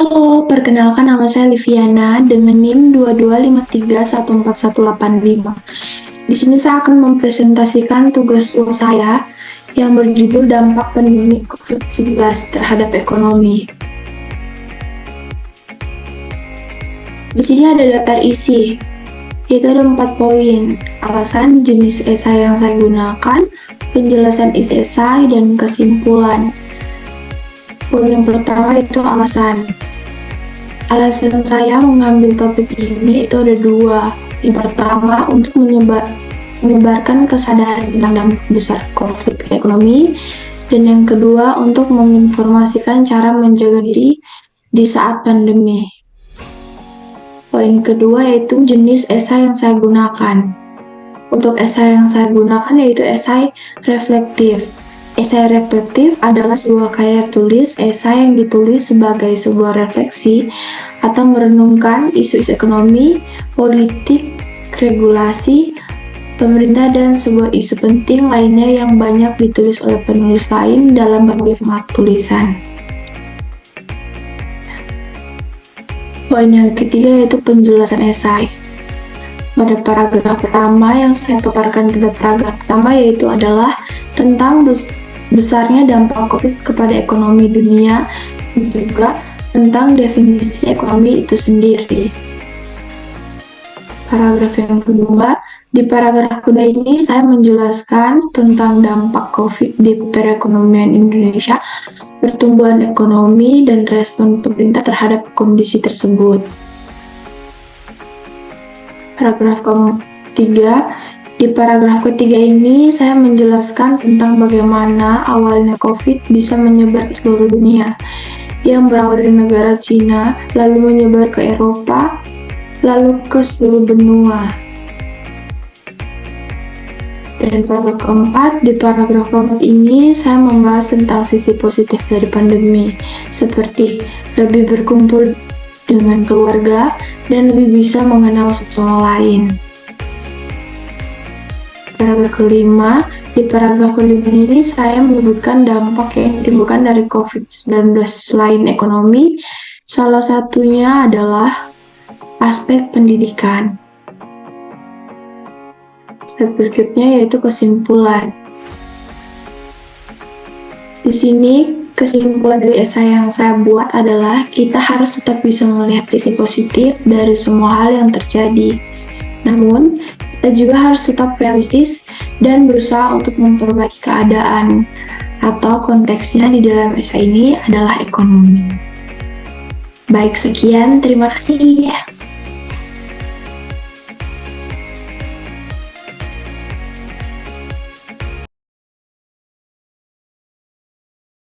Halo, perkenalkan nama saya Liviana dengan NIM 2253141885. Di sini saya akan mempresentasikan tugas saya yang berjudul dampak pandemi COVID-19 terhadap ekonomi. Di sini ada daftar isi, yaitu ada 4 poin: alasan, jenis esai yang saya gunakan, penjelasan isi esai, dan kesimpulan. Poin yang pertama itu alasan. Alasan saya mengambil topik ini itu ada 2. Yang pertama, untuk menyebarkan kesadaran tentang dampak besar COVID ke ekonomi, dan yang kedua, untuk menginformasikan cara menjaga diri di saat pandemi. Poin kedua yaitu jenis esai yang saya gunakan. Untuk esai yang saya gunakan yaitu esai reflektif. Esai reflektif adalah sebuah karya tulis esai yang ditulis sebagai sebuah refleksi atau merenungkan isu-isu ekonomi, politik, regulasi, pemerintah, dan sebuah isu penting lainnya yang banyak ditulis oleh penulis lain dalam berbagai format tulisan. Poin yang ketiga yaitu penjelasan esai. Pada paragraf pertama yang saya paparkan pada paragraf pertama yaitu adalah tentang besarnya dampak COVID kepada ekonomi dunia, dan juga tentang definisi ekonomi itu sendiri. Paragraf yang kedua, di paragraf kedua ini saya menjelaskan tentang dampak COVID di perekonomian Indonesia, pertumbuhan ekonomi, dan respon pemerintah terhadap kondisi tersebut. Paragraf ketiga, di paragraf ketiga ini saya menjelaskan tentang bagaimana awalnya COVID bisa menyebar ke seluruh dunia, yang berawal dari negara Cina, lalu menyebar ke Eropa, lalu ke seluruh benua. Dan paragraf keempat, di paragraf keempat ini saya membahas tentang sisi positif dari pandemi, seperti lebih berkumpul dengan keluarga dan lebih bisa mengenal satu sama lain. Paragraf kelima, di paragraf kelima ini saya menyebutkan dampak yang ditimbulkan dari COVID-19 selain ekonomi, salah satunya adalah aspek pendidikan. Berikutnya yaitu kesimpulan. Di sini kesimpulan dari esai yang saya buat adalah kita harus tetap bisa melihat sisi positif dari semua hal yang terjadi. Namun, kita juga harus tetap realistis dan berusaha untuk memperbaiki keadaan, atau konteksnya di dalam esai ini adalah ekonomi. Baik, sekian. Terima kasih.